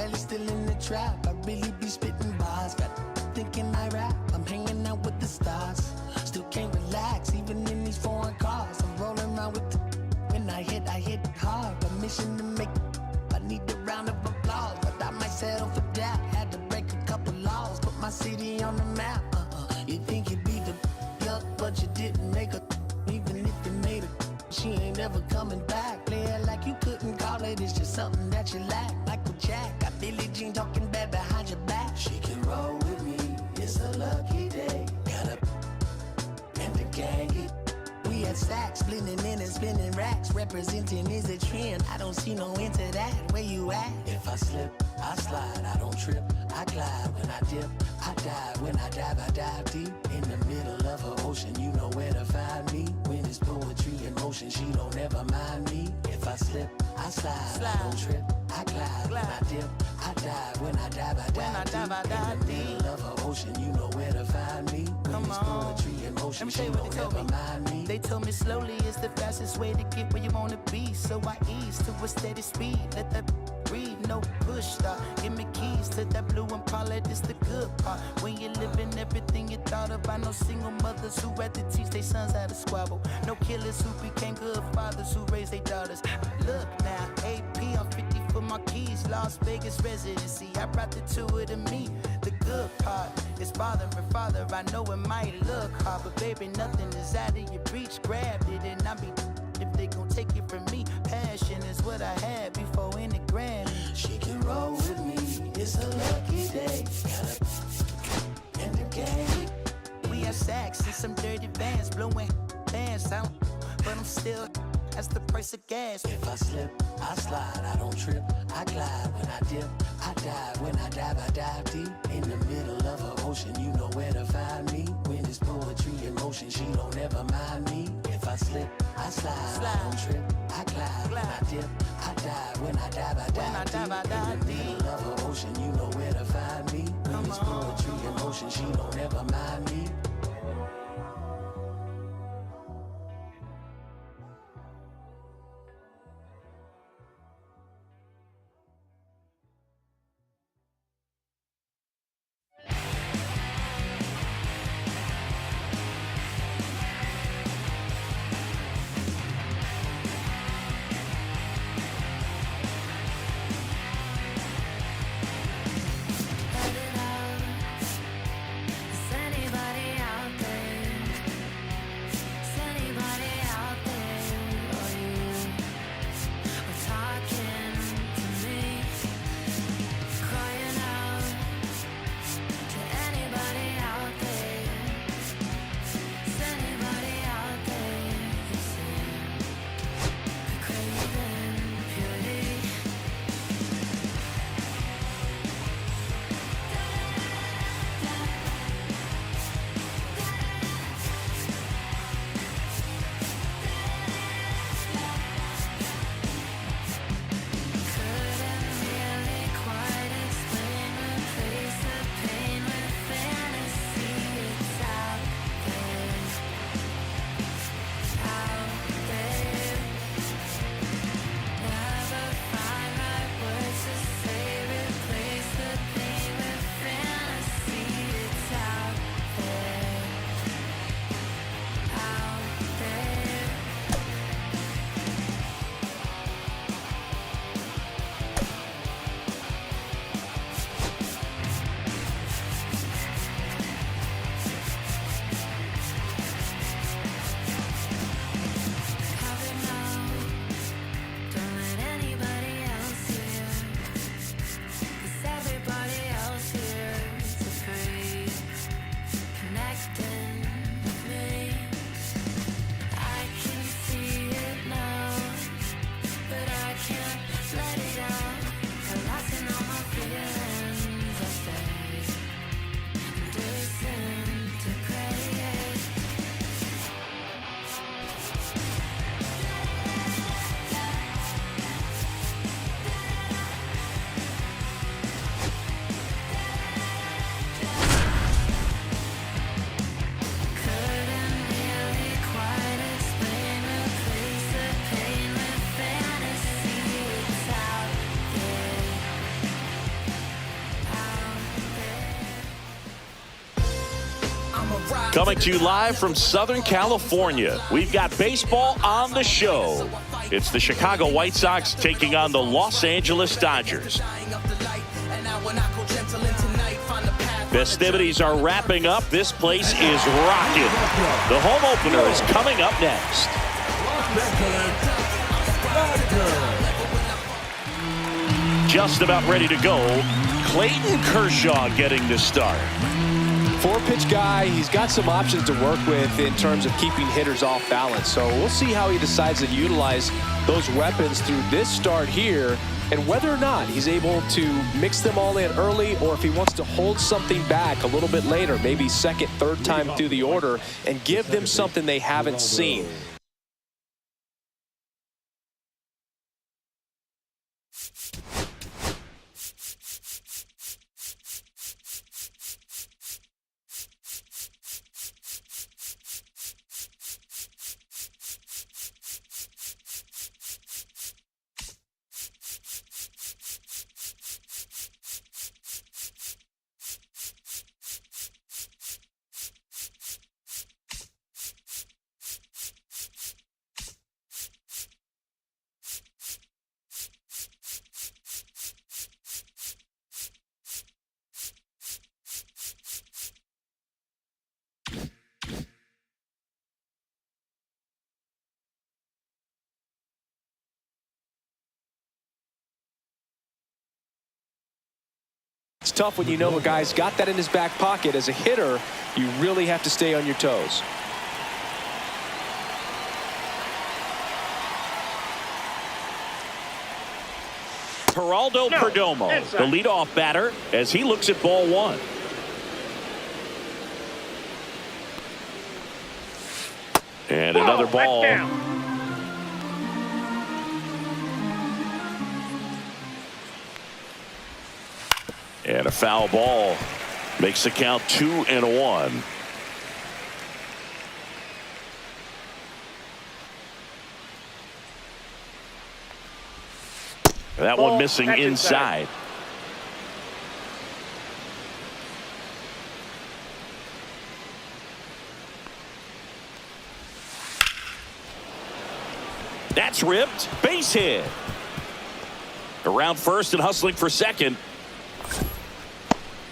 barely still in the trap. I really be spitting bars, got thinking I rap. I'm hanging out with the stars, still can't relax, even in these foreign cars. I'm rolling around with the, when I hit hard. Permission to make, I need a round of applause, but I might settle for that. Had to break a couple laws, put my city on the map. You think you'd be the luck, but you didn't make a. Even if you made it, she ain't never coming back. Play it like you couldn't call it, it's just something that you lack. Michael Jack, got Billie Jean talking bad behind your back. She can roll with me, it's a lucky day. Got a and the gang. We had stacks, blending in and spinning racks. Representing is a trend, I don't see no end to that. Where you at? If I slip, I slide, I don't trip. I glide when I dip, I dive. When I dive deep. In the middle of an ocean, you know where to find me. When it's poetry in motion, she don't ever mind me. If I slip, I slide, I don't trip. I glide when I dip, I dive. When I dive deep. In the middle of an ocean, you know where to find me. When it's poetry in motion, she don't ever mind me. They told me slowly is the fastest way to get where you wanna be. So I ease to a steady speed. Let that breathe, no push stop. Give me keys to that blue Impala, this the good part. When you're living everything you thought of. I know single mothers who had to teach their sons how to squabble. No killers who became good fathers who raised their daughters. Look now, AP, I'm 50 for my keys. Las Vegas residency, I brought the two to me. The good part is father and father. I know it might look hard, but baby, nothing is out of your reach. Grabbed it and I be if they gon' take it from me. Passion is what I had before in the Grammy. She can roll with me, it's a lucky day. Got a and the gang. We have sacks and some dirty vans, blowing bands out, but I'm still, that's the price of gas. If I slip, I slide, I don't trip. I glide when I dip, I dive. When I dive deep. In the middle of an ocean, you know where to find me. When it's poetry in motion, she don't ever mind me. If I slip, I slide, I don't trip. I glide when I dip, I dive. When I dive deep. In the middle of an ocean, you know where to find me. When it's poetry in motion, she don't ever mind me. Anybody Coming to you live from Southern California, we've got baseball on the show. It's the Chicago White Sox taking on the Los Angeles Dodgers. Festivities are wrapping up. This place is rocking. The home opener is coming up next. Just about ready to go. Clayton Kershaw getting the start. Four-pitch guy, he's got some options to work with in terms of keeping hitters off balance. So we'll see how he decides to utilize those weapons through this start here, and whether or not he's able to mix them all in early, or if he wants to hold something back a little bit later, maybe second, third time through the order, and give them something they haven't seen. It's tough when you know a guy's got that in his back pocket. As a hitter, you really have to stay on your toes. Geraldo Perdomo, the leadoff batter, as he looks at ball one. And another ball. And a foul ball makes the count 2-1. That one missing inside. That's ripped. Base hit. Around first and hustling for second.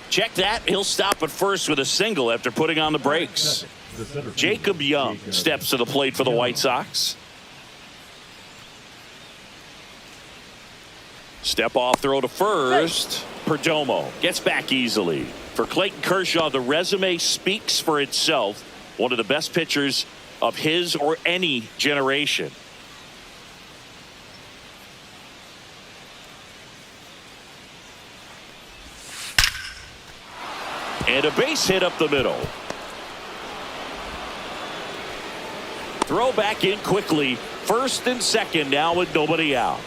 Check that. He'll stop at first with a single after putting on the brakes. Jacob Young steps to the plate for the White Sox. Step off throw to first. Perdomo gets back easily. For Clayton Kershaw, the resume speaks for itself. One of the best pitchers of his or any generation. And a base hit up the middle. Throw back in quickly. First and second now with nobody out.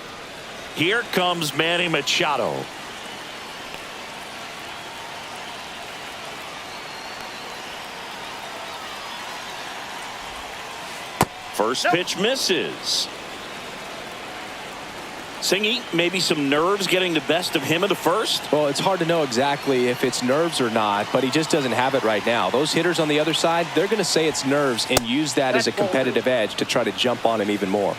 Here comes Manny Machado. First pitch misses. Singy, maybe some nerves getting the best of him in the first? Well, it's hard to know exactly if it's nerves or not, but he just doesn't have it right now. Those hitters on the other side, they're going to say it's nerves and use that as a competitive edge to try to jump on him even more.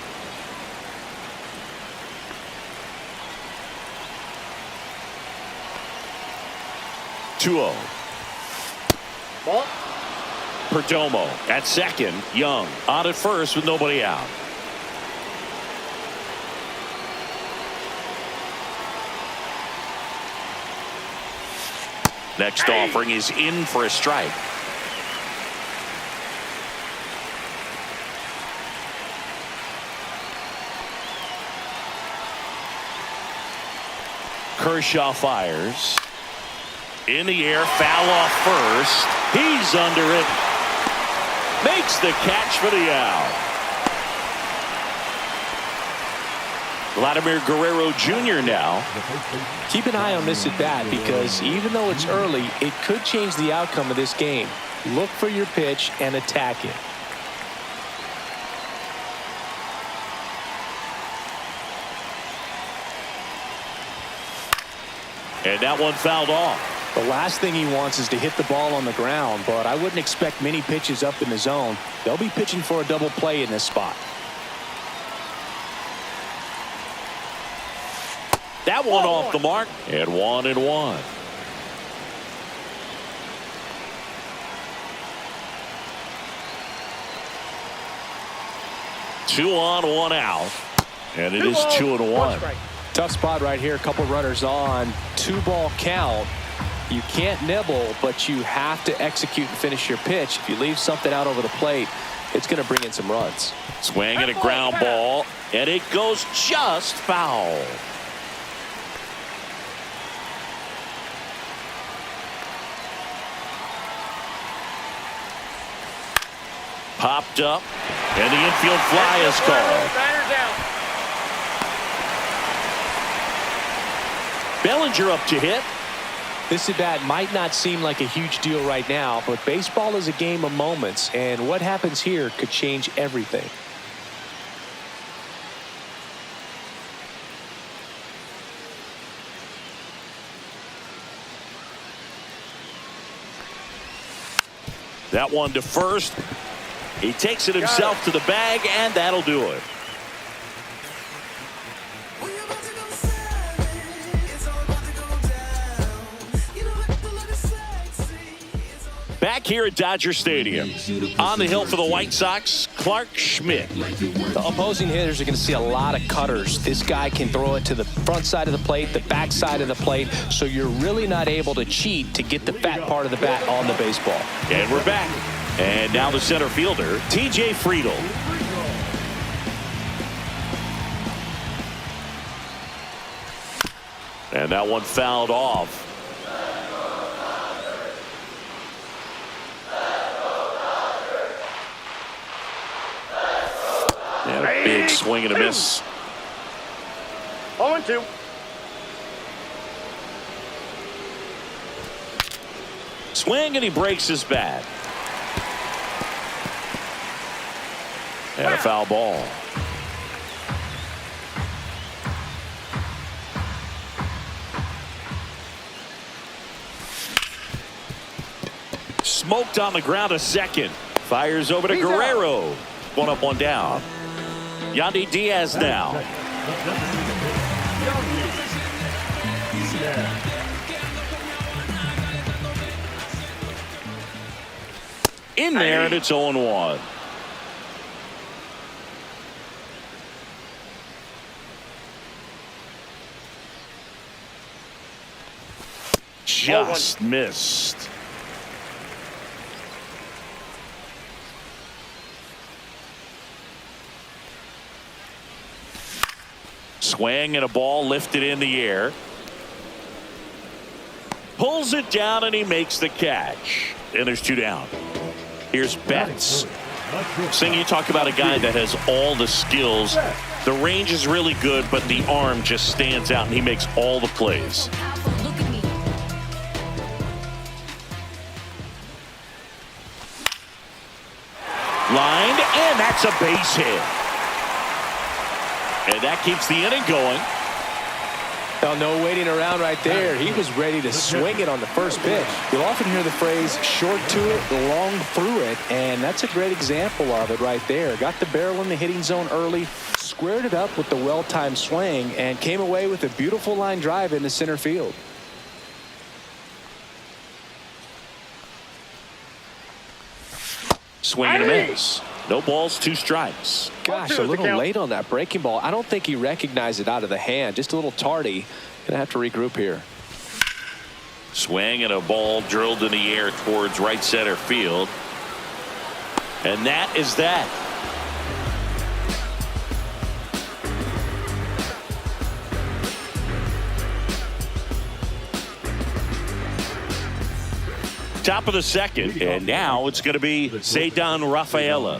Ball. Perdomo at second. Young on at first with nobody out. Next offering is in for a strike. Kershaw fires. In the air, foul off first. He's under it. Makes the catch for the out. Vladimir Guerrero Jr. now. Keep an eye on this at bat, because even though it's early, it could change the outcome of this game. Look for your pitch and attack it. And that one fouled off. The last thing he wants is to hit the ball on the ground, but I wouldn't expect many pitches up in the zone. They'll be pitching for a double play in this spot. That one off the mark, and 1-1. Two on, one out, and it is 2-1. Tough spot right here. A couple runners on. 2-ball count. You can't nibble, but you have to execute and finish your pitch. If you leave something out over the plate, it's going to bring in some runs. Swing and a ground ball, and it goes just foul. Popped up, and the infield fly is called. Bellinger up to hit. This at-bat might not seem like a huge deal right now, but baseball is a game of moments, and what happens here could change everything. That one to first. He takes it himself to the bag, and that'll do it. Back here at Dodger Stadium, on the hill for the White Sox, Clark Schmidt. The opposing hitters are going to see a lot of cutters. This guy can throw it to the front side of the plate, the back side of the plate, so you're really not able to cheat to get the fat part of the bat on the baseball. And we're back. And now the center fielder, T.J. Friedl. And that one fouled off. And a big swing and a miss. 0-2. Swing, and he breaks his bat. And a foul ball. Smoked on the ground, a second. Fires over to Guerrero. One up, one down. Yandy Diaz now. In there, and it's 0-1. Just missed. Swing and a ball lifted in the air. Pulls it down, and he makes the catch. And there's two down. Here's Betts. Sing, you talk about a guy that has all the skills. The range is really good, but the arm just stands out, and he makes all the plays. Lined, and that's a base hit. And that keeps the inning going. Well, no waiting around right there. He was ready to swing it on the first pitch. You'll often hear the phrase short to it, long through it, and that's a great example of it right there. Got the barrel in the hitting zone early, squared it up with the well-timed swing, and came away with a beautiful line drive into center field. Swing and a miss. No balls, two strikes. Gosh, a little late on that breaking ball. I don't think he recognized it out of the hand. Just a little tardy. Gonna have to regroup here. Swing and a ball drilled in the air towards right center field. And that is that. Top of the second, and now it's going to be Ceddanne Rafaela.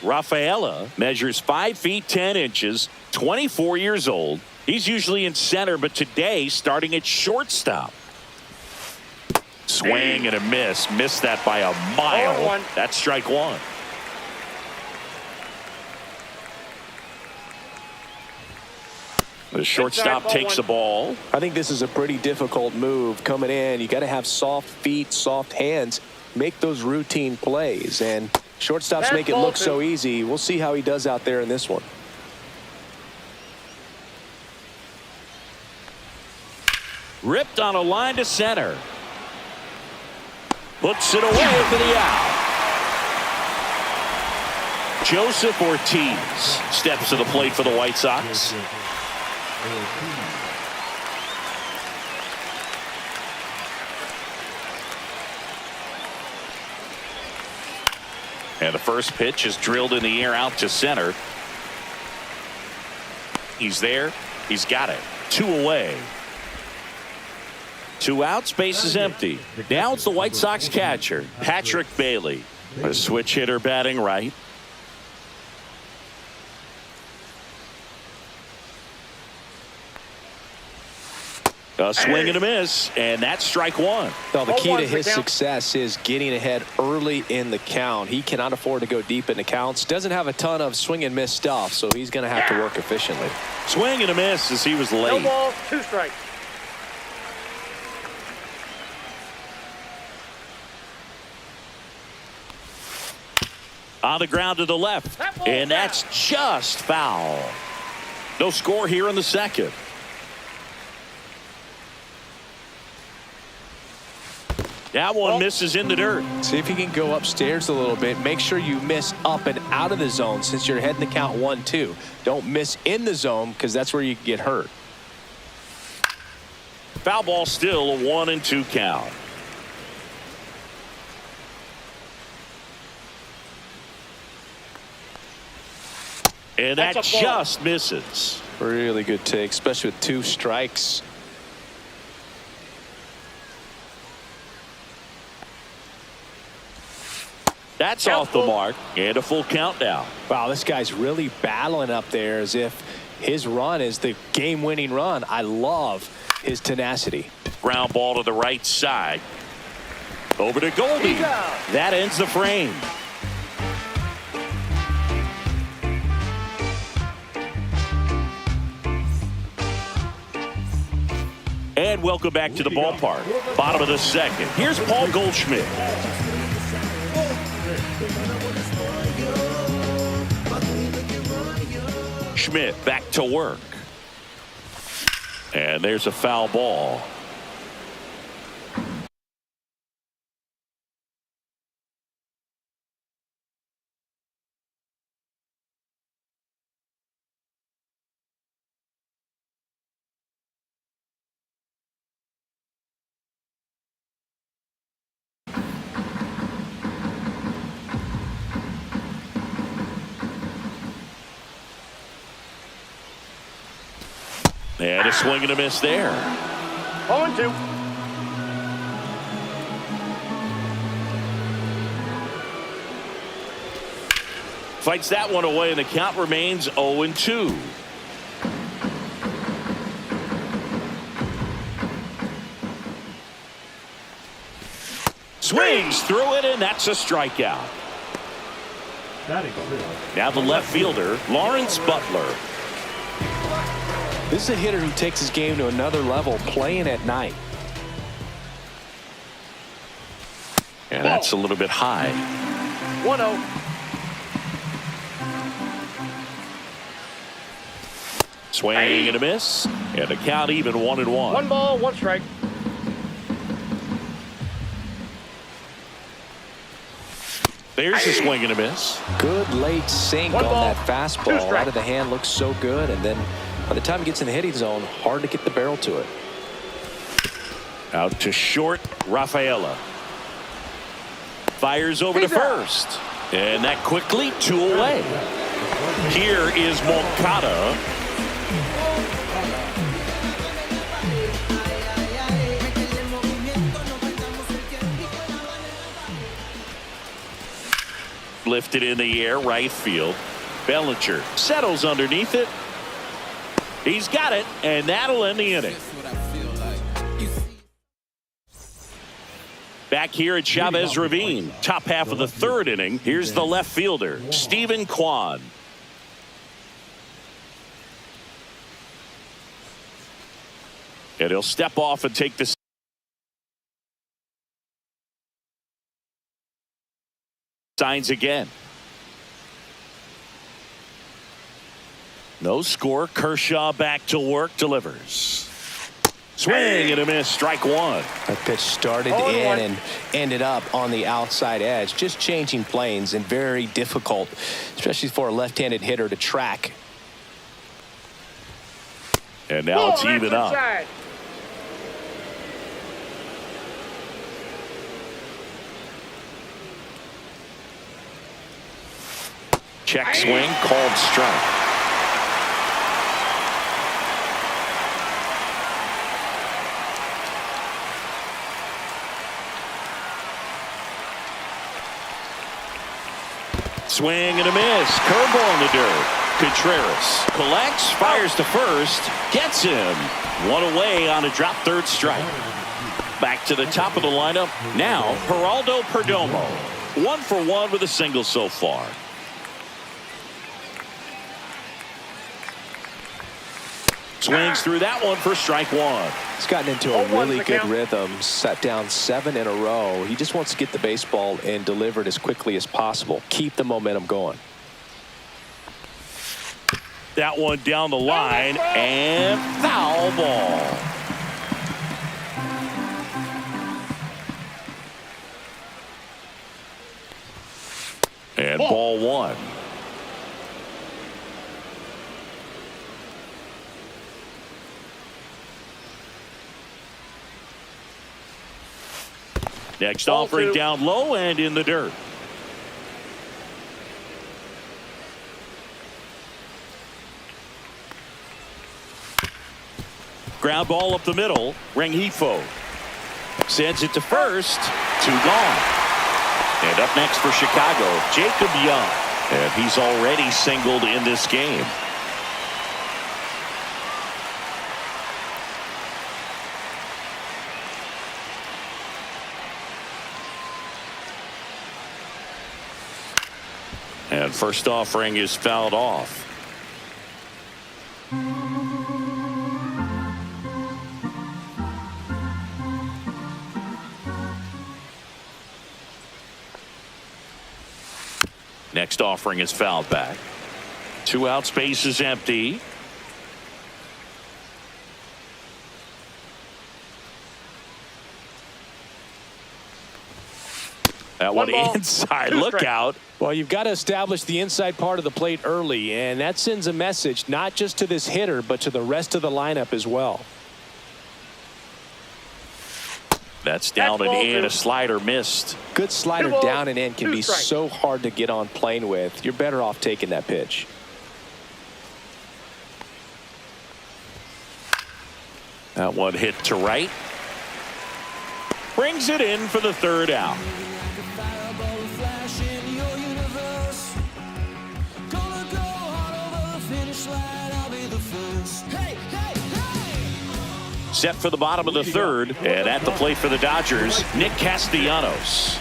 Rafaela measures 5 feet 10 inches, 24 years old. He's usually in center, but today starting at shortstop. Swing and a miss. Missed that by a mile. That's strike one. The shortstop takes the ball. I think this is a pretty difficult move coming in. You got to have soft feet, soft hands, make those routine plays. And shortstops make it look so easy. We'll see how he does out there in this one. Ripped on a line to center. Puts it away for the out. Joseph Ortiz steps to the plate for the White Sox. And the first pitch is drilled in the air out to center. He's there. He's got it. 2 away. 2 outs. Base is empty. Now it's the White Sox catcher, Patrick Bailey. A switch hitter batting right. A swing and a miss, and that's strike 1. Well, the key to his success is getting ahead early in the count. He cannot afford to go deep in the counts. Doesn't have a ton of swing and miss stuff, so he's going to have to work efficiently. Swing and a miss as he was late. 1 ball, 2 strikes. On the ground to the left, and that's just foul. No score here in the second. That one misses in the dirt. See if you can go upstairs a little bit. Make sure you miss up and out of the zone since you're heading the count 1-2. Don't miss in the zone because that's where you get hurt. Foul ball, still a 1-2 count. And that just misses. Really good take, especially with 2 strikes. That's off the mark, and a full count now. Wow, this guy's really battling up there as if his run is the game-winning run. I love his tenacity. Ground ball to the right side. Over to Goldie. That ends the frame. And welcome back to the ballpark. Bottom of the second. Here's Paul Goldschmidt. Schmidt back to work. And there's a foul ball. And a swing and a miss there. 0-2. Fights that one away, and the count remains 0-2. Swings through it, and that's a strikeout. Now the left fielder, Lawrence Butler. This is a hitter who takes his game to another level, playing at night. And that's a little bit high. 1-0. Swing and a miss, and the count even 1-1. 1 ball, 1 strike. There's a swing and a miss. Good late sink on that fastball. Out of the hand, looks so good, and then by the time he gets in the hitting zone, hard to get the barrel to it. Out to short, Rafaela. Fires over to first. And that quickly 2 away. Here is Moncada. Lifted in the air, right field. Bellinger settles underneath it. He's got it, and that'll end the inning. Back here at Chavez Ravine, top half of the 3rd inning. Here's the left fielder, Stephen Kwan. And he'll step off and take the signs again. No score. Kershaw back to work. Delivers. Swing and a miss. Strike one. That pitch started in and ended up on the outside edge. Just changing planes and very difficult, especially for a left-handed hitter to track. And now it's even up. Check swing, called strike. Swing and a miss. Curveball in the dirt. Contreras collects, fires to first, gets him. One away on a drop third strike. Back to the top of the lineup. Now, Geraldo Perdomo. 1 for 1 with a single so far. Swings through that one for strike one. He's gotten into a really good rhythm, set down 7 in a row. He just wants to get the baseball and deliver it as quickly as possible. Keep the momentum going. That one down the line and foul ball. And ball one. Next offering down low and in the dirt. Ground ball up the middle. Rengifo sends it to first. 2 gone. And up next for Chicago, Jacob Young. And he's already singled in this game. And first offering is fouled off. Next offering is fouled back. 2 out, space is empty. That one inside. Look out. Well, you've got to establish the inside part of the plate early, and that sends a message not just to this hitter, but to the rest of the lineup as well. That's down and in. A slider missed. Good slider down and in can be so hard to get on plane with. You're better off taking that pitch. That one hit to right. Brings it in for the 3rd out. Set for the bottom of the 3rd, and at the plate for the Dodgers, Nick Castellanos.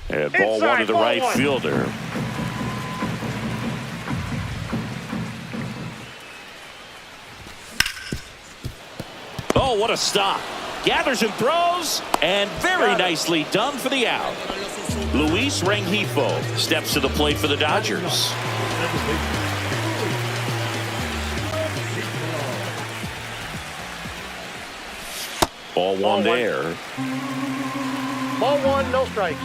And ball one to the right fielder. Oh, what a stop. Gathers and throws, and very nicely done for the out. Luis Rengifo steps to the plate for the Dodgers. Ball one there. Ball one, no strikes.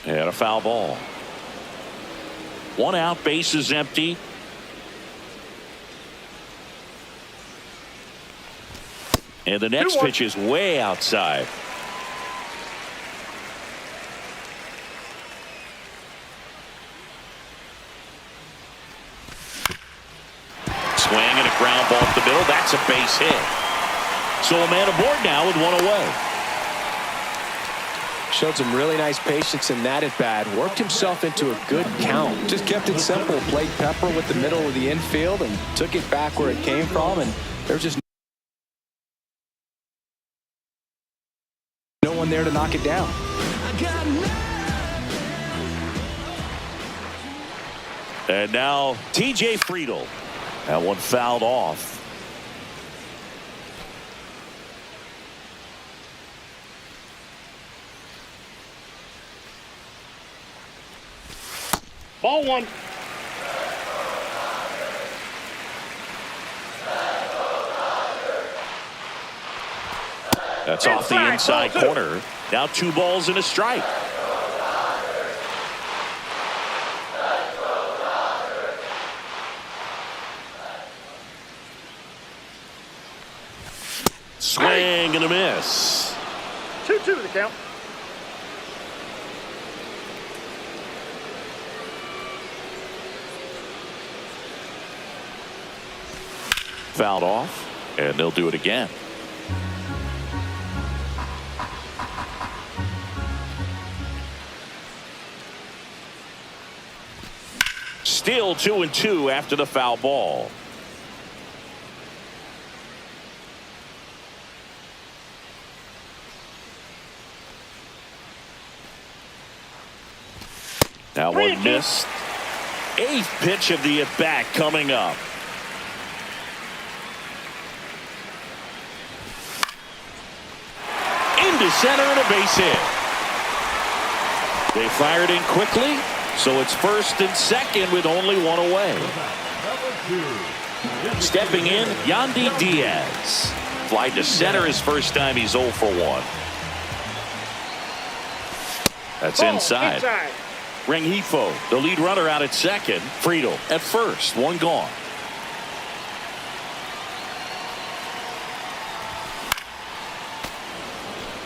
And a foul ball. 1 out, base is empty. And the next pitch is way outside. Swing and a ground ball up the middle. That's a base hit. So a man aboard now with 1 away. Showed some really nice patience in that at bat. Worked himself into a good count. Just kept it simple. Played pepper with the middle of the infield and took it back where it came from. And there's just one there to knock it down. And now T.J. Friedel. That one fouled off. Ball one. That's off the inside corner. Now 2 balls and a strike. Swing and a miss. 2-2 the count. Fouled off, and they'll do it again. Still 2-2 after the foul ball. That one missed. 8th pitch of the at-bat coming up. Into center and a base hit. They fired in quickly, so it's first and second with only 1 away. Stepping in, Yandy Diaz. Fly to center his first time. He's 0 for 1. That's inside. Rengifo, the lead runner, out at second. Friedel at first. 1 gone.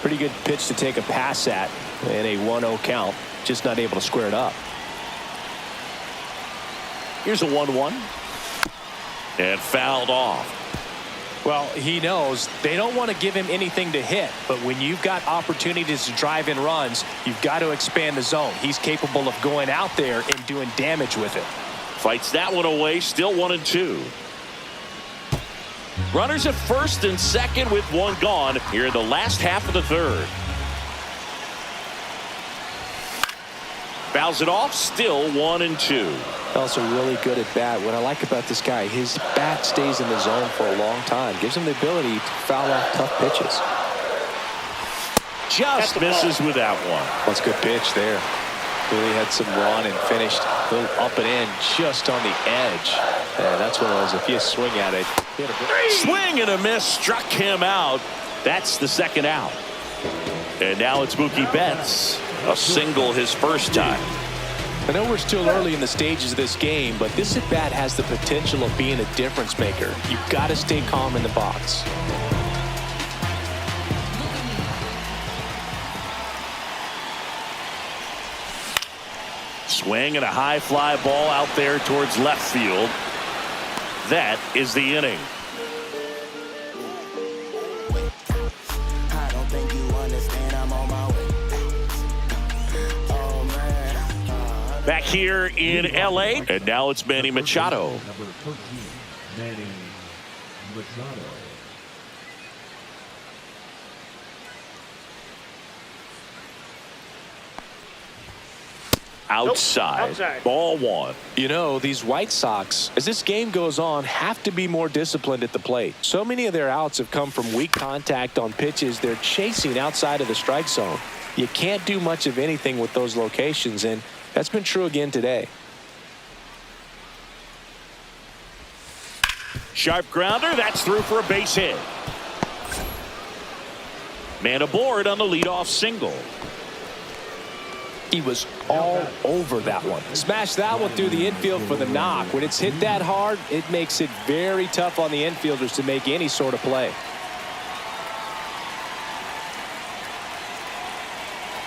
Pretty good pitch to take a pass at in a 1-0 count. Just not able to square it up. Here's a 1-1. And fouled off. Well, he knows they don't want to give him anything to hit, but when you've got opportunities to drive in runs, you've got to expand the zone. He's capable of going out there and doing damage with it. Fights that one away, still 1-2. Runners at first and second with 1 gone here in the last half of the 3rd. Fouls it off, still 1-2. Also really good at bat. What I like about this guy, his bat stays in the zone for a long time. Gives him the ability to foul off tough pitches. Just misses with that one. That's a good pitch there. Really had some run and finished a little up and in just on the edge. And that's one of those, if you swing at it. Swing and a miss, struck him out. That's the 2nd out. And now it's Mookie Betts. A single his first time. I know we're still early in the stages of this game, but this at bat has the potential of being a difference maker. You've got to stay calm in the box. Swing and a high fly ball out there towards left field. That is the inning. I don't think you understand, I'm on my way. Oh man. Back here in LA, and now it's Manny Machado. Number 13, Manny Machado. Outside. Ball 1. You know, these White Sox, as this game goes on, have to be more disciplined at the plate. So many of their outs have come from weak contact on pitches they're chasing outside of the strike zone. You can't do much of anything with those locations, and that's been true again today. Sharp grounder. That's through for a base hit. Man aboard on the leadoff single. He was all over that one. Smashed that one through the infield for the knock. When it's hit that hard, it makes it very tough on the infielders to make any sort of play.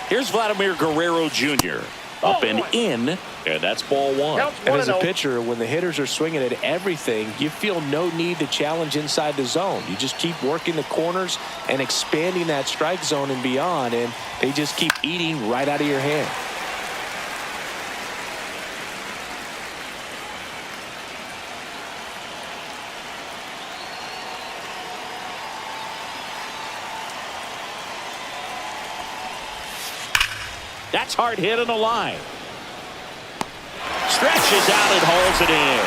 Here's Vladimir Guerrero Jr. Up and in, and that's ball 1. And as a pitcher, when the hitters are swinging at everything, you feel no need to challenge inside the zone. You just keep working the corners and expanding that strike zone and beyond, and they just keep eating right out of your hand. That's hard hit on the line. Stretches out and hauls it in.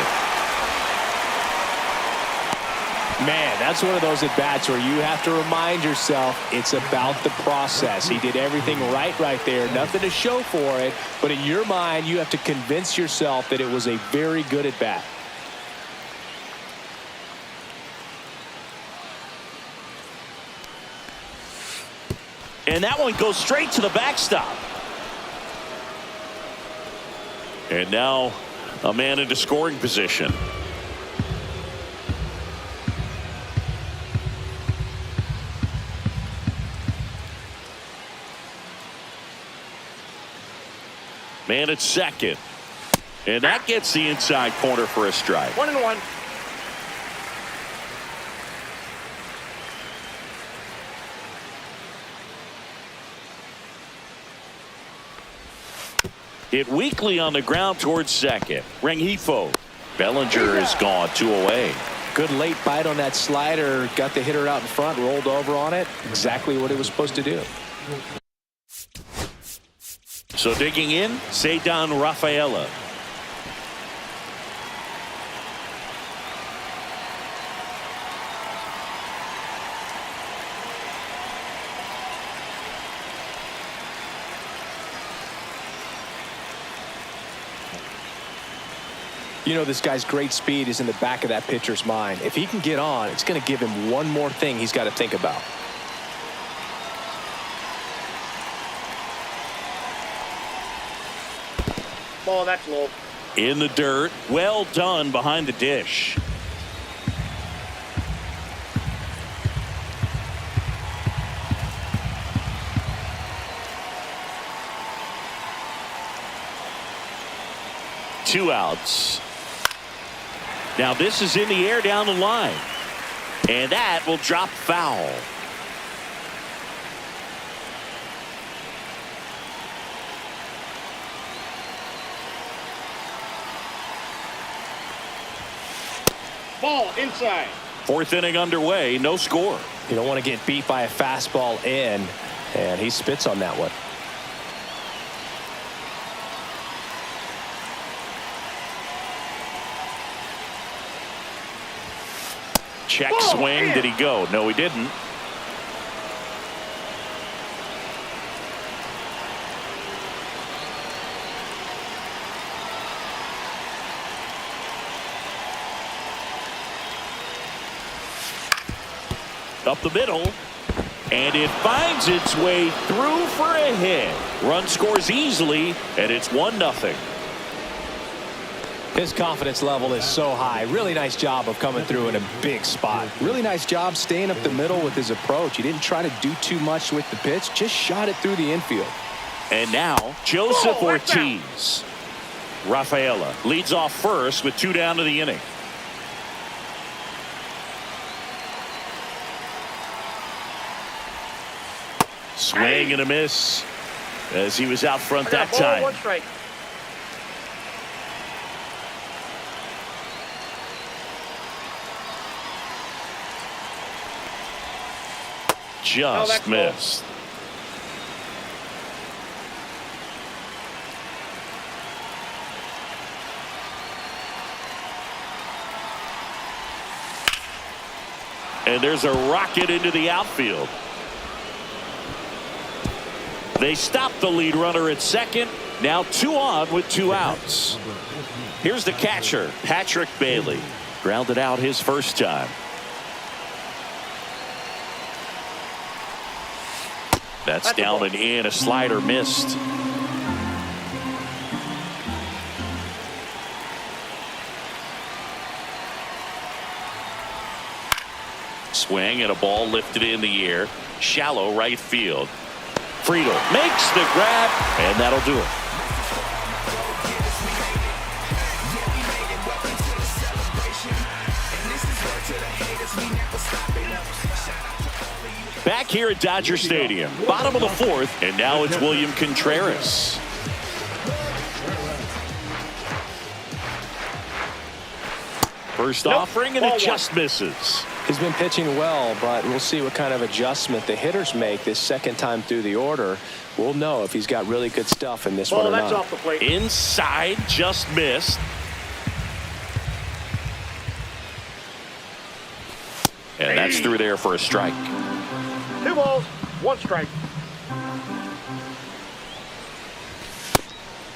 Man, that's one of those at-bats where you have to remind yourself it's about the process. He did everything right there. Nothing to show for it. But in your mind, you have to convince yourself that it was a very good at-bat. And that one goes straight to the backstop. And now a man into scoring position. Man at second. And that gets the inside corner for a strike. 1-1. Hit weakly on the ground towards second. Rengifo. Bellinger is gone, 2 away. Good late bite on that slider. Got the hitter out in front, rolled over on it. Exactly what it was supposed to do. So digging in, Ceddanne Rafaela. You know, this guy's great speed is in the back of that pitcher's mind. If he can get on, it's going to give him one more thing he's got to think about. Ball, that's low. In the dirt. Well done behind the dish. Two outs. Now this is in the air down the line. And that will drop foul. Ball inside. Fourth inning underway, no score. You don't want to get beat by a fastball in, and he spits on that one. Check swing. Did he go? No, he didn't. Up the middle, and it finds its way through for a hit. Run scores easily, and it's 1-0. His confidence level is so high. Really nice job of coming through in a big spot. Really nice job staying up the middle with his approach. He didn't try to do too much with the pitch, just shot it through the infield. And now Joseph Ortiz. Rafaela leads off first with 2 down to the inning. Swing and a miss as he was out front that time. 1 strike. Just missed. And there's a rocket into the outfield. They stop the lead runner at second. Now 2 on with 2 outs. Here's the catcher, Patrick Bailey. Grounded out his first time. That's down and in. A slider missed. Swing and a ball lifted in the air. Shallow right field. Friedel makes the grab, and that'll do it. Back here at Dodger Stadium, bottom of the 4th, and now it's William Contreras. First offering, and it just misses. He's been pitching well, but we'll see what kind of adjustment the hitters make this second time through the order. We'll know if he's got really good stuff in this one or That's not. off the plate. Inside, just missed. And that's through there for a strike. 2 balls, 1 strike.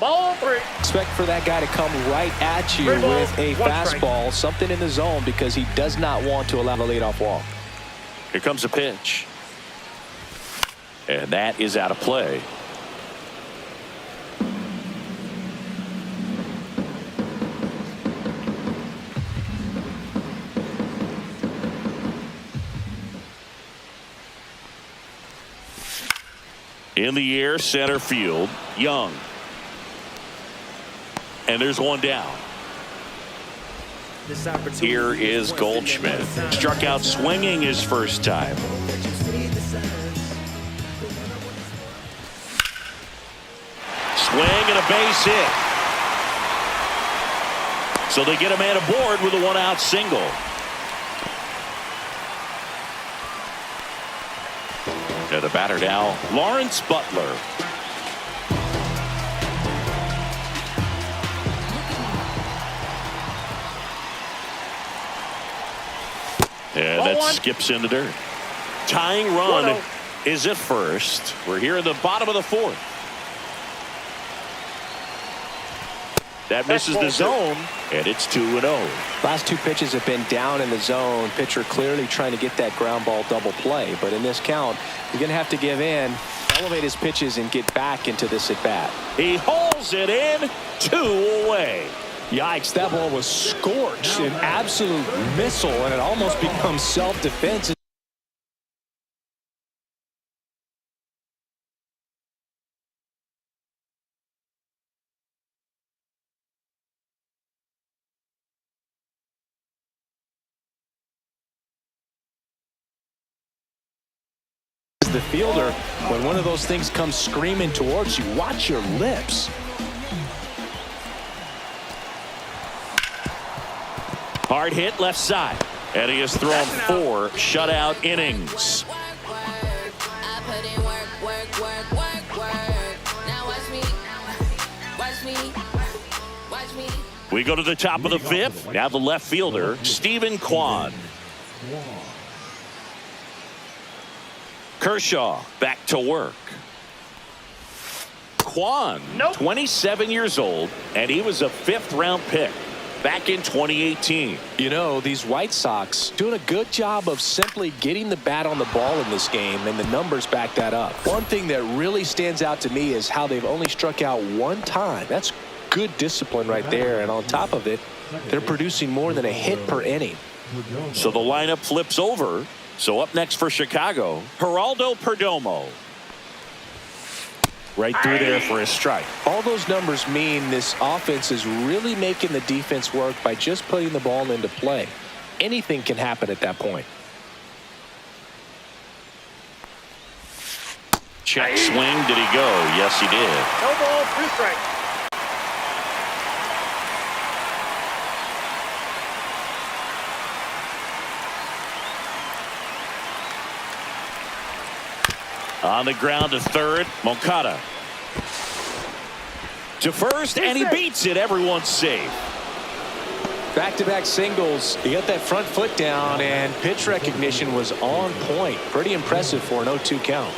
Ball 3. Expect for that guy to come right at you 3 balls, with a 1 fastball, something in the zone, because he does not want to allow the leadoff walk. Here comes a pitch. And that is out of play. In the air, center field, Young. And there's one down. Here is Goldschmidt. Struck out swinging his first time. Swing and a base hit. So they get a man aboard with a 1-out single. And the batter now, Lawrence Butler. And that skips in the dirt. Tying run is at first. We're here in the bottom of the 4th. That misses the zone, and it's 2-0. Last 2 pitches have been down in the zone. Pitcher clearly trying to get that ground ball double play. But in this count, you're going to have to give in, elevate his pitches, and get back into this at bat. He hauls it in, 2 away. Yikes, that ball was scorched, an absolute missile, and it almost becomes self-defense. The fielder, when one of those things comes screaming towards you, watch your lips. Hard hit left side, and he has thrown 4 shutout innings. We go to the top of the 5th. Now the left fielder, Stephen Kwan. Kershaw back to work. Kwan, 27 years old, and he was a 5th-round pick back in 2018. You know, these White Sox doing a good job of simply getting the bat on the ball in this game, and the numbers back that up. One thing that really stands out to me is how they've only struck out 1 time. That's good discipline right there, and on top of it, they're producing more than a hit per inning. So the lineup flips over. So up next for Chicago, Geraldo Perdomo. Right through there for a strike. All those numbers mean this offense is really making the defense work by just putting the ball into play. Anything can happen at that point. Check swing. Did he go? Yes, he did. No ball, 2 strikes. On the ground to third, Moncada. To first, and he beats it. Everyone's safe. Back-to-back singles. He got that front foot down, and pitch recognition was on point. Pretty impressive for an 0-2 count.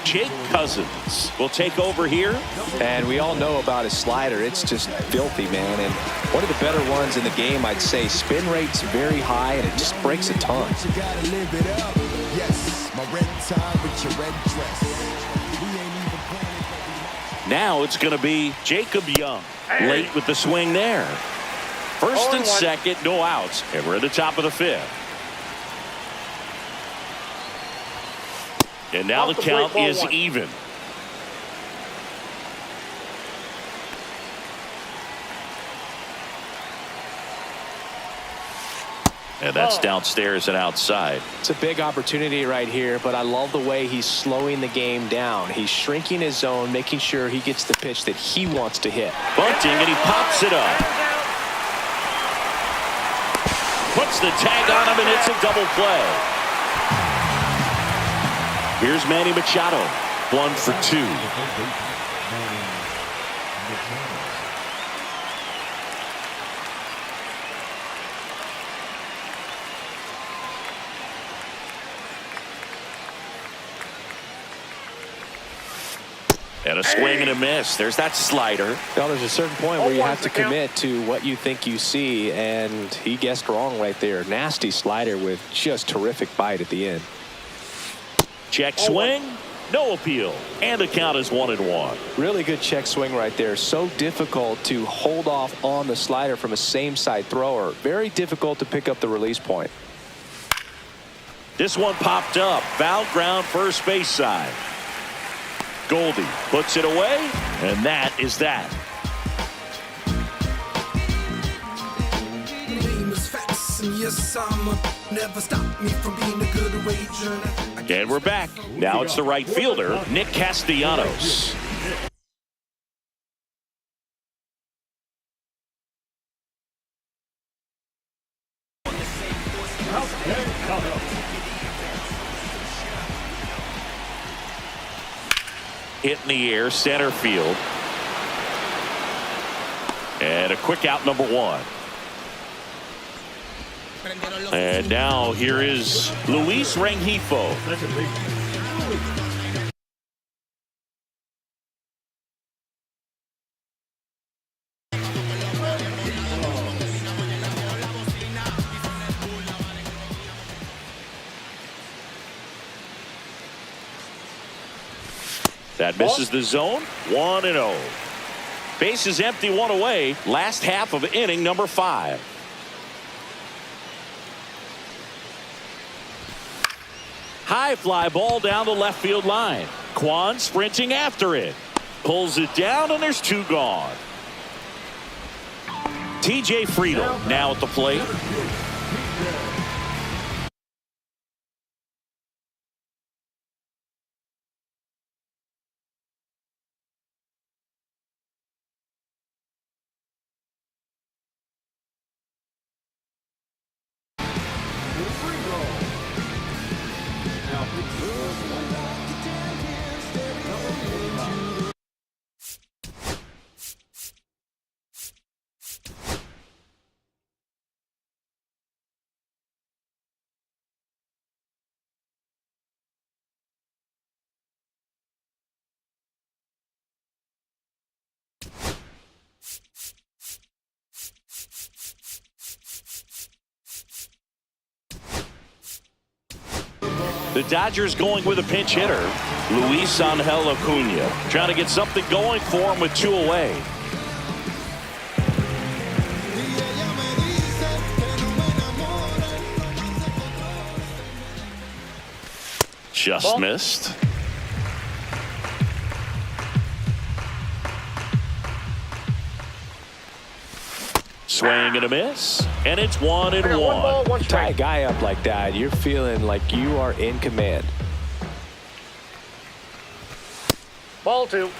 Jake Cousins will take over here. And we all know about his slider. It's just filthy, man. And one of the better ones in the game, I'd say. Spin rate's very high, and it just breaks a ton. Now it's going to be Jacob Young. Late with the swing there. First and second, no outs. And we're at the top of the 5th. And now the count is even. And that's downstairs and outside. It's a big opportunity right here, but I love the way he's slowing the game down. He's shrinking his zone, making sure he gets the pitch that he wants to hit. Bunting, and he pops it up. Puts the tag on him, and it's a double play. Here's Manny Machado. 1 for 2. And a swing and a miss. There's that slider. Well, there's a certain point where you have to commit to what you think you see, and he guessed wrong right there. Nasty slider with just terrific bite at the end. Check swing, no appeal, and the count is 1-1. Really good check swing right there. So difficult to hold off on the slider from a same side thrower. Very difficult to pick up the release point. This one popped up. Foul ground, first base side. Goldie puts it away, and that is that. And we're back. Now it's the right fielder, Nick Castellanos. Hit in the air, center field. And a quick out, number 1. And now here is Luis Rengifo. That misses the zone. 1-0. Base is empty, 1 away. Last half of inning number 5. High fly ball down the left field line. Kwan sprinting after it. Pulls it down, and there's 2 gone. TJ Friedel now at the plate. The Dodgers going with a pinch hitter, Luis Angel Acuna, trying to get something going for him with 2 away. Just missed. Swing and a miss, and it's 1-1. Tie a guy up like that, you're feeling like you are in command. Ball 2.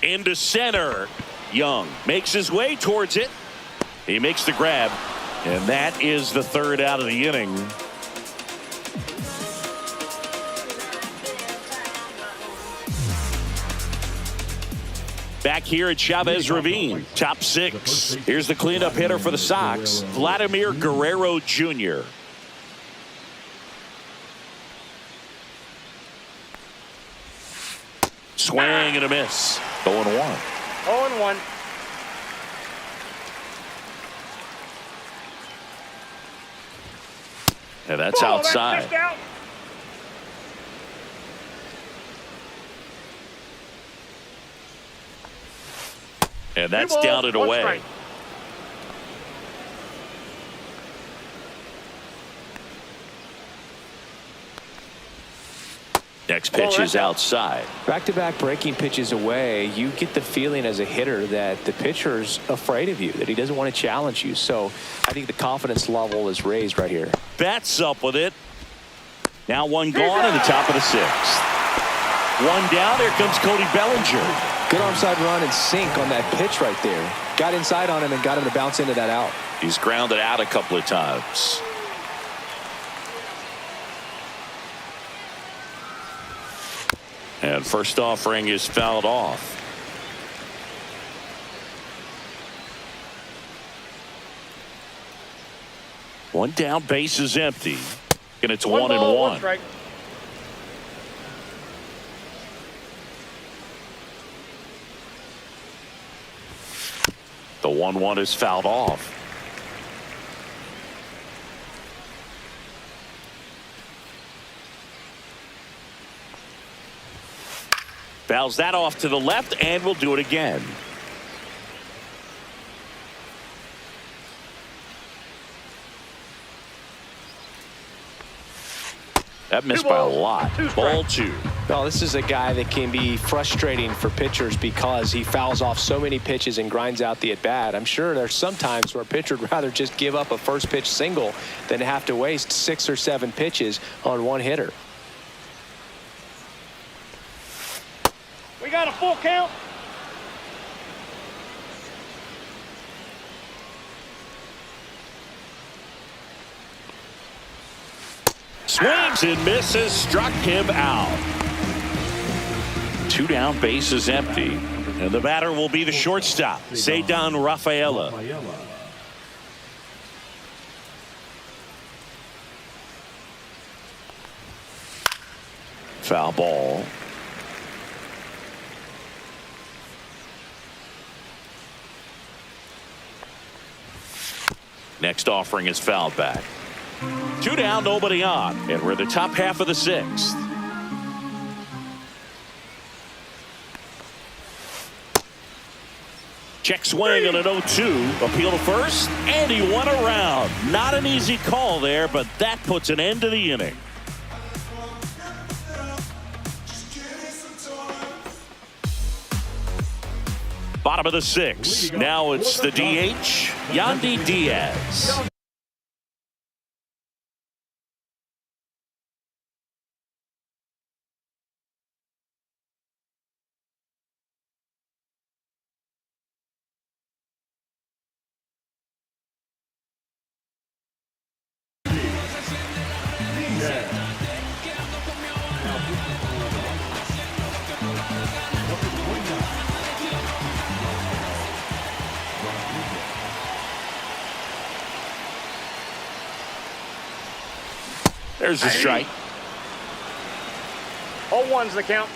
Into center. Young makes his way towards it. He makes the grab, and that is the 3rd out of the inning. Back here at Chavez Ravine, top 6. Here's the cleanup hitter for the Sox, Vladimir Guerrero Jr. Swing and a miss. 0-1. 0-1. And that's outside. And that's down and away. Strike. Next pitch is outside. Back-to-back breaking pitches away, you get the feeling as a hitter that the pitcher's afraid of you, that he doesn't want to challenge you. So I think the confidence level is raised right here. Bats up with it. Now one gone in the top of the sixth. One down. There comes Cody Bellinger. Good onside run and sink on that pitch right there. Got inside on him and got him to bounce into that out. He's grounded out a couple of times. And first offering is fouled off. One down, base is empty. And it's 1-1. Strike. The 1-1 is fouled off. Fouls that off to the left, and we'll do it again. That missed by a lot. Ball two. Well, this is a guy that can be frustrating for pitchers because he fouls off so many pitches and grinds out the at-bat. I'm sure there's some times where a pitcher would rather just give up a first pitch single than have to waste 6 or 7 pitches on one hitter. We got a full count. Swings and misses, struck him out. 2 down, base is empty. And the batter will be the shortstop, Cedar Rafaela. Foul ball. Next offering is fouled back. 2 down, nobody on, and we're the top half of the 6th. Check swing on an 0-2. Appeal to first, and he won around. Not an easy call there, but that puts an end to the inning. Bottom of the 6th. Now it's the DH, Yandy Diaz. There's the strike. 0-1's the count.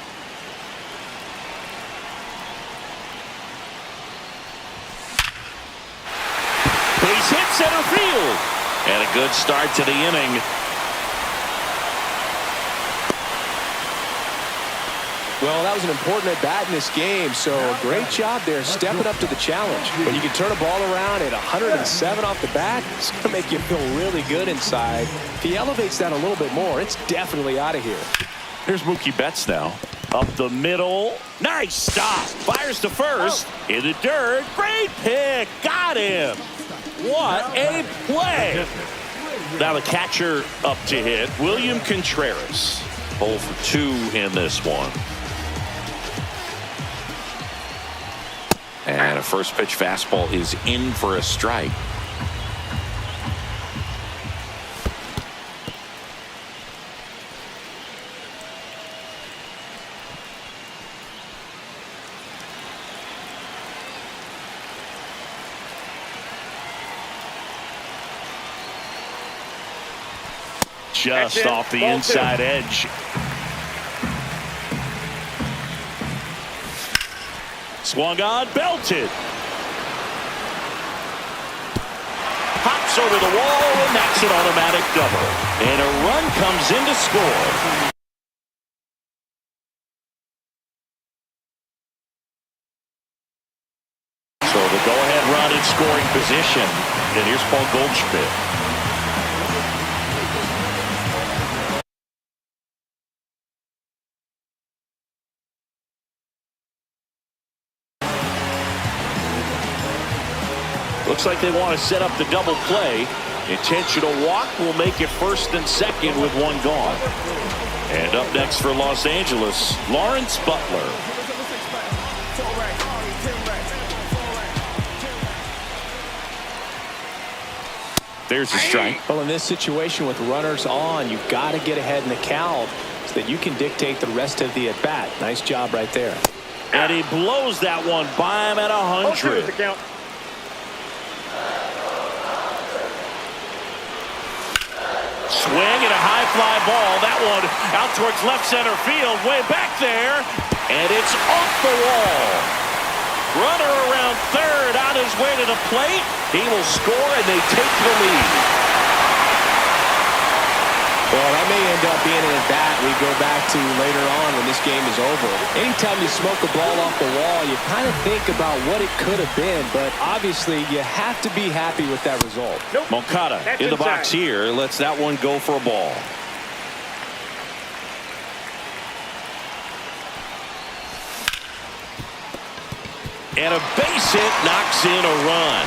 Base hit center field. And a good start to the inning. Well, that was an important at-bat in this game, so great job there stepping up to the challenge. When you can turn a ball around at 107 off the bat, it's going to make you feel really good inside. If he elevates that a little bit more, it's definitely out of here. Here's Mookie Betts now. Up the middle. Nice stop. Fires to first. In the dirt. Great pick. Got him. What a play. Now the catcher up to hit. William Contreras. 0 for 2 in this one. And a first pitch fastball is in for a strike. Just off the inside edge. Swung on, belted. Hops over the wall, and that's an automatic double. And a run comes in to score. So the go-ahead run in scoring position. And here's Paul Goldschmidt. Looks like they want to set up the double play. Intentional walk will make it first and second with one gone. And up next for Los Angeles, Lawrence Butler. There's a strike. Well, in this situation with runners on, you've got to get ahead in the count so that you can dictate the rest of the at-bat. Nice job right there. And he blows that one by him at 100. The count. Swing and a high fly ball. That one out towards left center field, way back there, and it's off the wall. Runner around third, on his way to the plate. He will score, and they take the lead. Well, that may end up being an at-bat we go back to later on when this game is over. Anytime you smoke a ball off the wall, you kind of think about what it could have been, but obviously you have to be happy with that result. Nope. Moncada That's in the inside. box here. Lets that one go for a ball. And a base hit knocks in a run.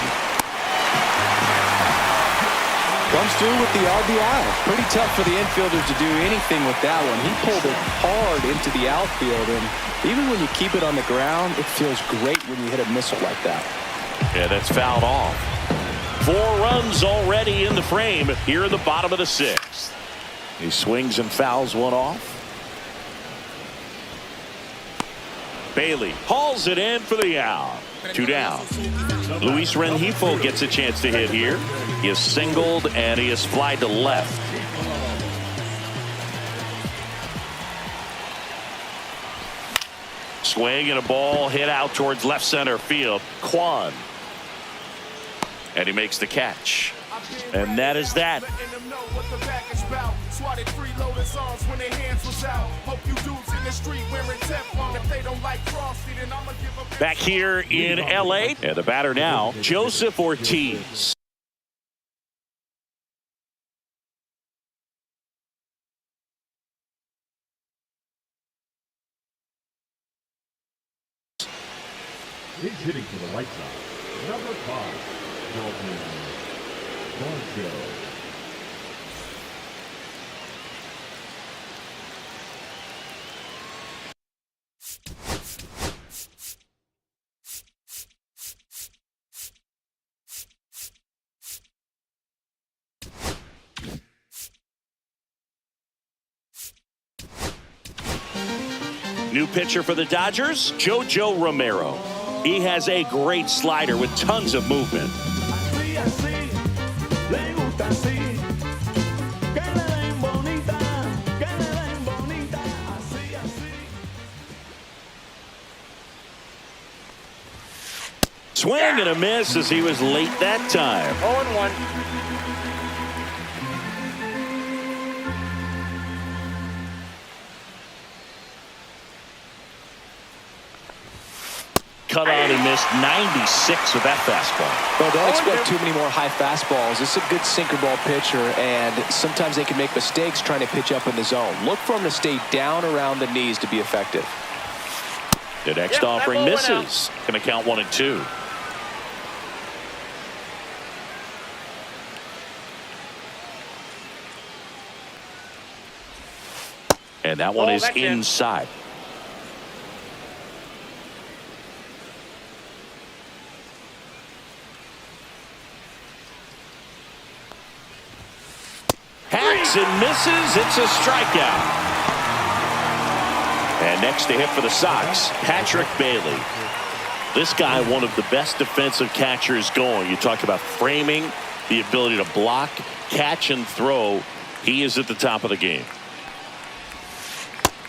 Comes through with the RBI. Pretty tough for the infielder to do anything with that one. He pulled it hard into the outfield, and even when you keep it on the ground, it feels great when you hit a missile like that. Yeah, that's fouled off. 4 runs already in the frame here in the bottom of the 6th. He swings and fouls one off. Bailey hauls it in for the out. 2 down. Luis Rengifo gets a chance to hit here. He is singled and he is flied to left. Swing and a ball hit out towards left center field. Kwan. And he makes the catch. And that is that. Back here in LA, and the batter now, Joseph Ortiz. He's hitting to the right side. Number 5, Dalton Varsho. New pitcher for the Dodgers, Jojo Romero. He has a great slider with tons of movement. Swing and a miss as he was late that time. 0-1. Cut on and missed 96 with that fastball. Well, don't expect too many more high fastballs. This is a good sinker ball pitcher, and sometimes they can make mistakes trying to pitch up in the zone. Look for him to stay down around the knees to be effective. The next offering misses. Going to count 1 and 2. And that one is inside. Hacks and misses. It's a strikeout. And next to hit for the Sox, Patrick Bailey. This guy, one of the best defensive catchers going. You talk about framing, the ability to block, catch, and throw. He is at the top of the game.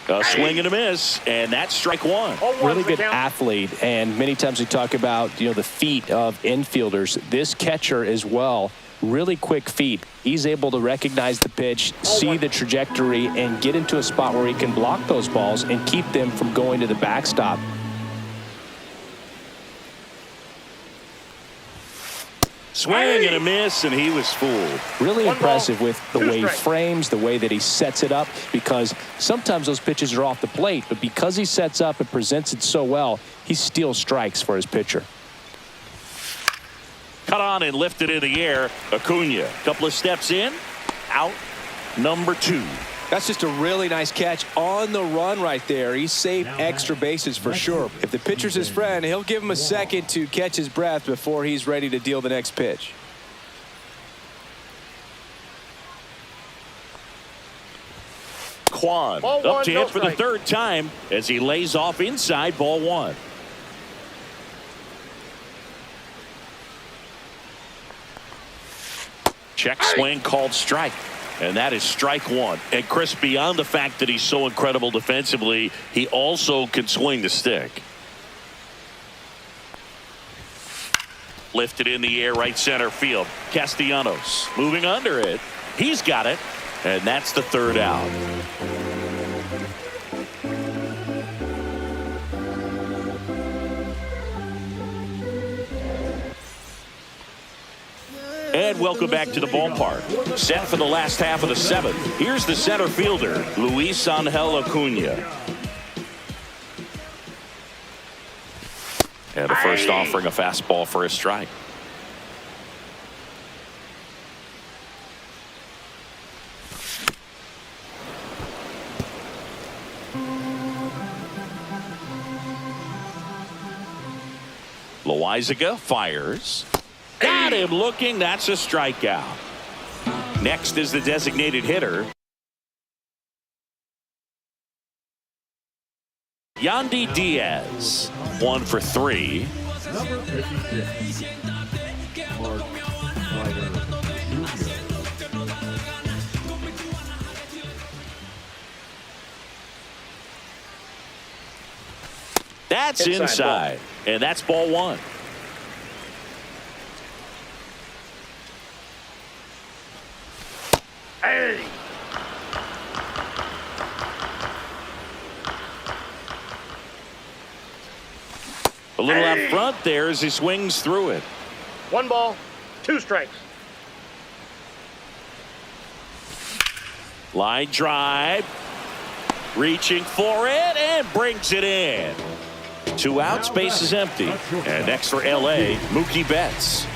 A swing and a miss, and that's strike 1. Really good athlete, and many times we talk about, the feet of infielders. This catcher as well, really quick feet. He's able to recognize the pitch, see the trajectory, and get into a spot where he can block those balls and keep them from going to the backstop. Swing and a miss, and he was fooled. Really impressive with the way he frames, the way that he sets it up, because sometimes those pitches are off the plate, but because he sets up and presents it so well, he steals strikes for his pitcher. Cut on and lifted in the air. Acuna, couple of steps in, out, number 2. That's just a really nice catch on the run right there. He saved extra bases for sure. If the pitcher's his friend, he'll give him a second to catch his breath before he's ready to deal the next pitch. Kwan up to hit for the 3rd time as he lays off inside, ball 1. Check swing called strike. And that is strike 1. And Chris, beyond the fact that he's so incredible defensively, he also can swing the stick. Lifted in the air, right center field. Castellanos moving under it. He's got it. And that's the 3rd out. And welcome back to the ballpark. Set for the last half of the 7th. Here's the center fielder, Luis Angel Acuna. And the first offering a fastball for a strike. Loizaga fires. Got him looking. That's a strikeout. Next is the designated hitter, Yandy Diaz. 1 for 3. Number 56. Mark Slider Jr. That's inside. And that's ball 1. Hey! A little out front there as he swings through it. 1 ball, 2 strikes. Line drive. Reaching for it and brings it in. 2 outs, base is empty. And next for LA, Mookie Betts.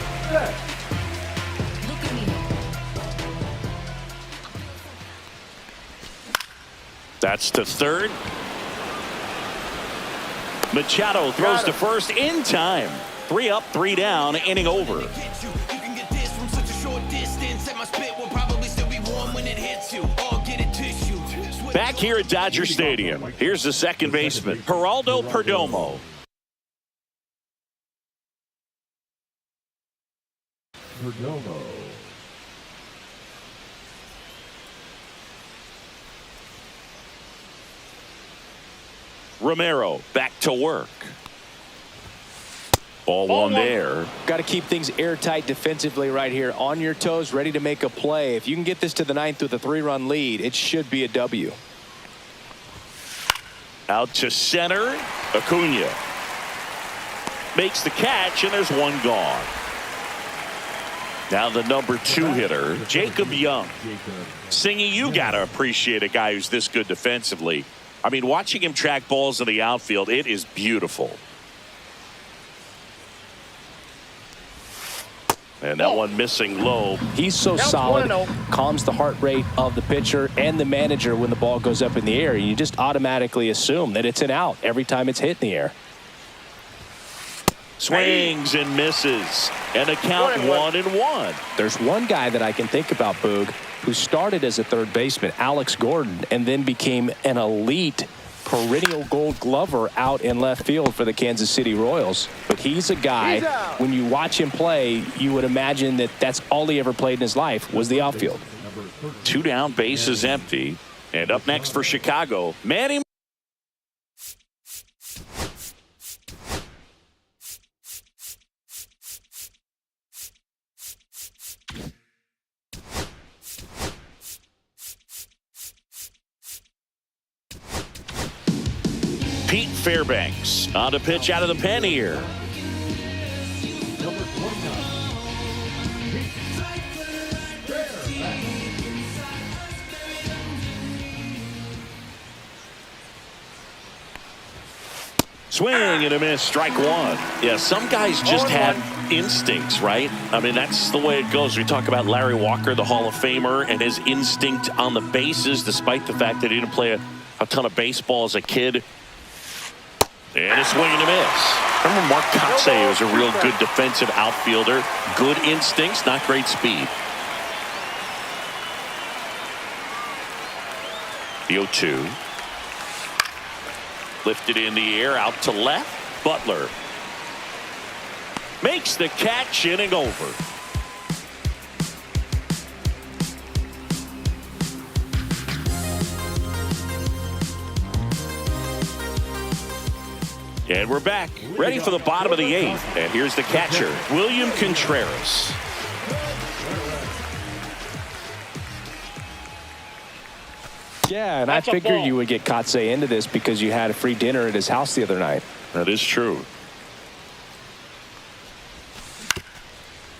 That's to 3rd. Machado throws to first in time. 3 up, 3 down, inning over. Back here at Dodger Stadium, here's the second baseman, Geraldo Perdomo. Perdomo. Romero back to work. Ball 1 there. Got to keep things airtight defensively right here. On your toes, ready to make a play. If you can get this to the 9th with a 3-run lead, it should be a W. Out to center. Acuna makes the catch, and there's 1 gone. Now the number 2 hitter, Jacob Young. Singy, you got to appreciate a guy who's this good defensively. I mean, watching him track balls in the outfield, it is beautiful. And that one missing low. He's so solid, calms the heart rate of the pitcher and the manager when the ball goes up in the air. You just automatically assume that it's an out every time it's hit in the air. Swings and misses. And a count 1-1. There's one guy that I can think about, Boog, who started as a 3rd baseman, Alex Gordon, and then became an elite perennial Gold Glover out in left field for the Kansas City Royals. But he's a guy, when you watch him play, you would imagine that that's all he ever played in his life was the outfield. 2 down, bases empty. And up next for Chicago, Manny. Pete Fairbanks on to pitch out of the pen here. Number 29. Swing and a miss, strike 1. Yeah, some guys just have instincts, right? I mean, that's the way it goes. We talk about Larry Walker, the Hall of Famer, and his instinct on the bases, despite the fact that he didn't play a ton of baseball as a kid. And a swing and a miss. Remember Mark Kotsay was a real good defensive outfielder. Good instincts, not great speed. The 0-2. Lifted in the air, out to left. Butler makes the catch, inning over. And we're back, ready for the bottom of the 8th. And here's the catcher, William Contreras. Yeah, and I figured you would get Kotsay into this because you had a free dinner at his house the other night. That is true.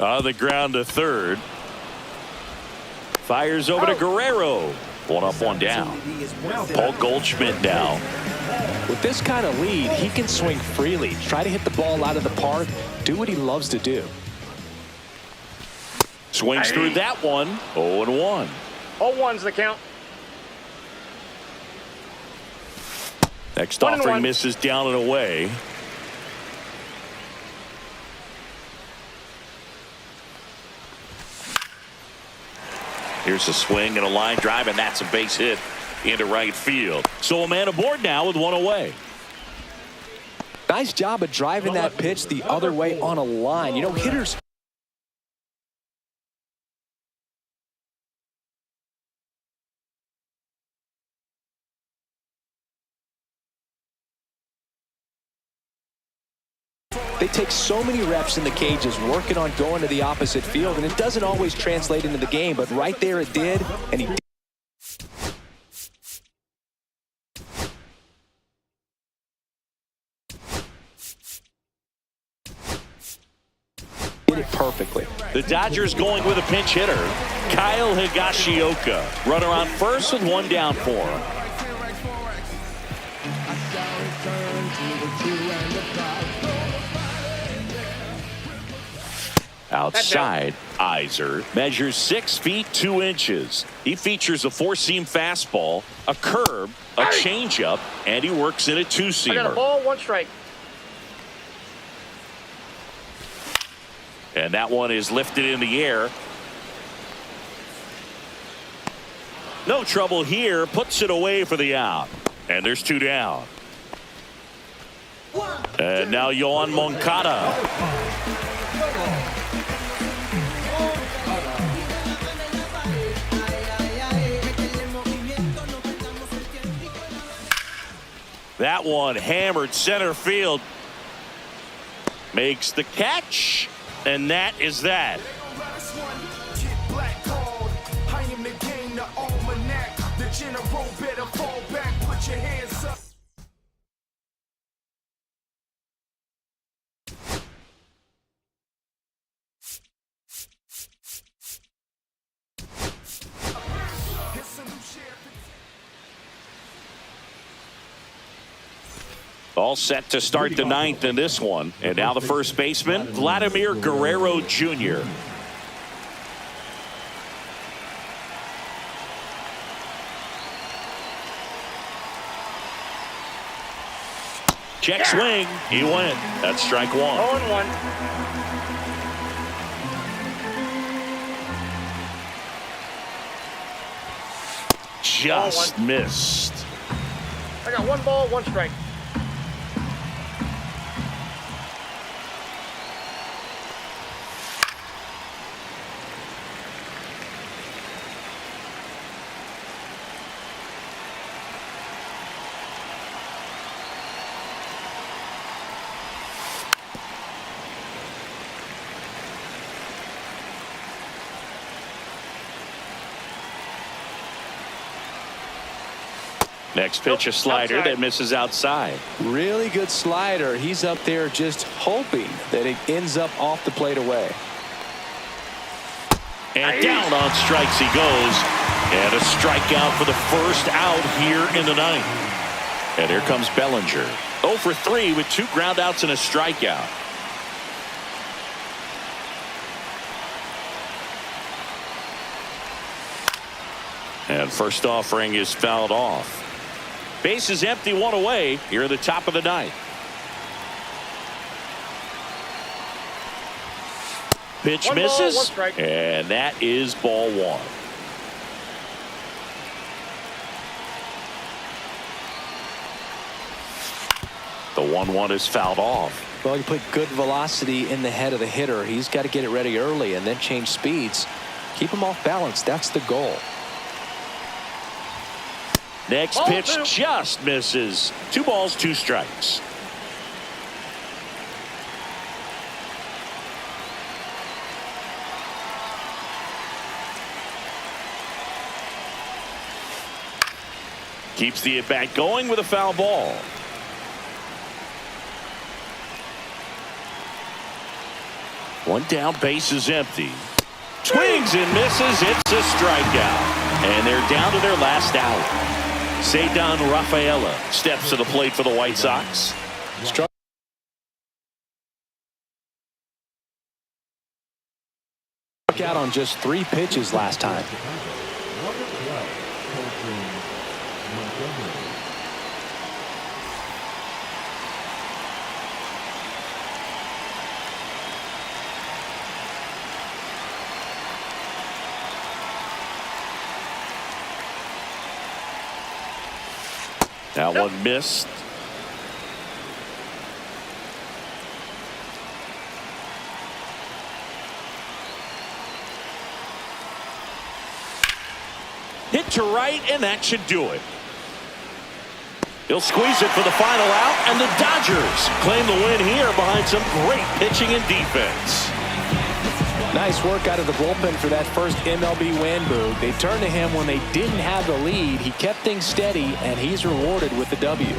On the ground to third. Fires over to Guerrero. One up, one down. Paul Goldschmidt now. With this kind of lead, he can swing freely, try to hit the ball out of the park, do what he loves to do. Swings through that one. 0-1. 0-1's the count. Next offering misses down and away. Here's a swing and a line drive, and that's a base hit into right field. So a man aboard now with one away. Nice job of driving that pitch the other way on a line. You know, hitters. They take so many reps in the cages working on going to the opposite field, and it doesn't always translate into the game, but right there it did, and he did it perfectly. The Dodgers going with a pinch hitter, Kyle Higashioka. Runner on first with one down for him. Outside, Iser measures 6 feet 2 inches. He features a 4-seam fastball, a curve, a changeup, and he works in a 2-seamer. I got a ball, 1 strike. And that one is lifted in the air. No trouble here. Puts it away for the out. And there's 2 down. And now Yohan Moncada. That one hammered center field. Makes the catch. And that is that. All set to start the 9th in this one. And now the first baseman, Vladimir Guerrero Jr. Check swing. He went. That's strike 1. 0-1. Just missed. I got 1 ball, 1 strike. Next pitch, a slider outside. that misses outside. really good slider. He's up there just hoping that it ends up off the plate away. And down on strikes he goes. And a strikeout for the first out here in the 9th. And here comes Bellinger. 0 for 3 with 2 groundouts and a strikeout. And first offering is fouled off. Base is empty, one away here at the top of the ninth. Pitch One misses, ball, one strike. and that is ball one. The 1-1 is fouled off. Well, you put good velocity in the head of the hitter. He's got to get it ready early and then change speeds. Keep him off balance. That's the goal. Next Ball pitch two. just misses. 2 balls, 2 strikes. Keeps the at-bat going with a foul ball. One down, base is empty. Swings and misses. It's a strikeout. And they're down to their last out. Cedar Rafaela steps to the plate for the White Sox. Struck out on just 3 pitches last time. Number 12, Colton Montgomery. That one missed. Hit to right, and that should do it. He'll squeeze it for the final out, and the Dodgers claim the win here behind some great pitching and defense. Nice work out of the bullpen for that first MLB win, Boog. They turned to him when they didn't have the lead. He kept things steady, and he's rewarded with the W.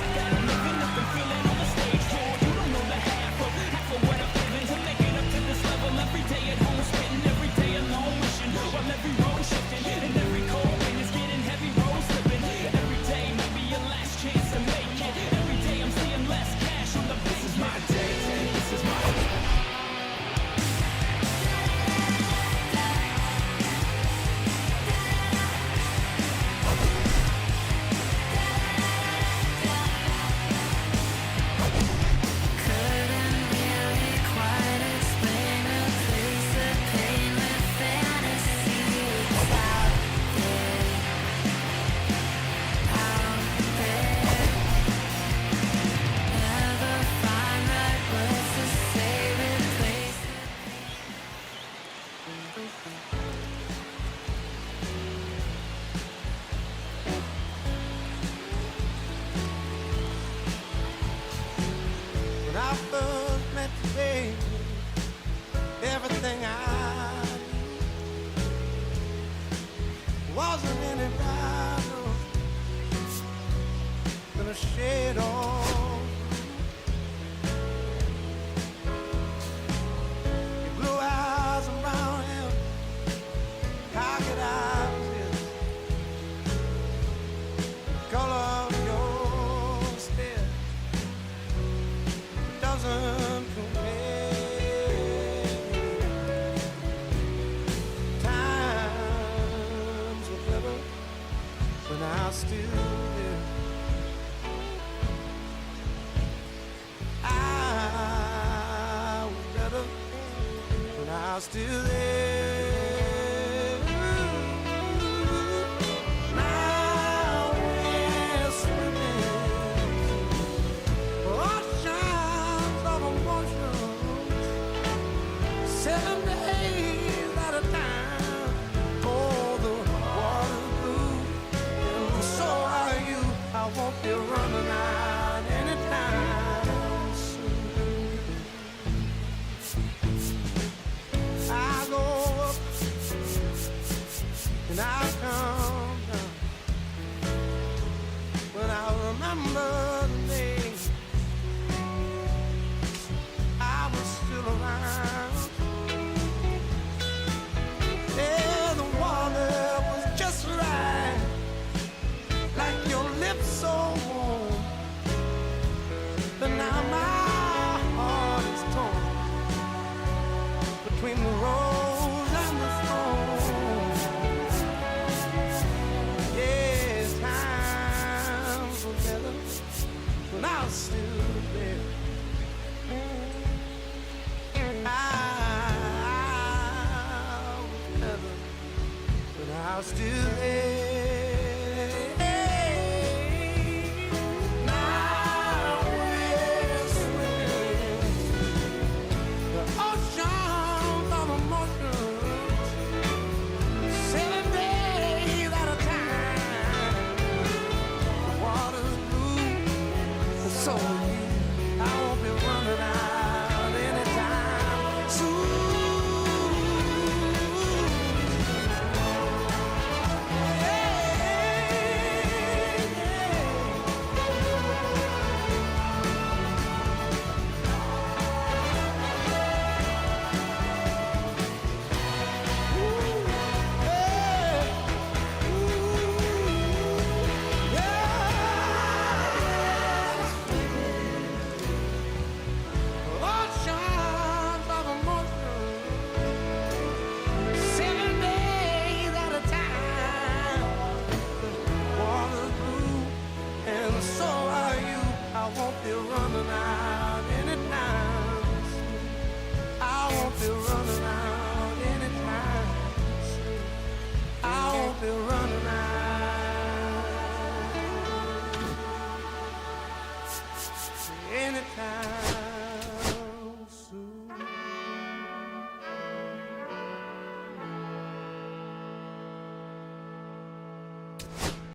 When I first met you, baby, everything I knew wasn't any brighter than a shade on your blue eyes and brown hair. How could I resist the color of your stare? Doesn't compare. Times were better when I was still there. I was better when I was still there.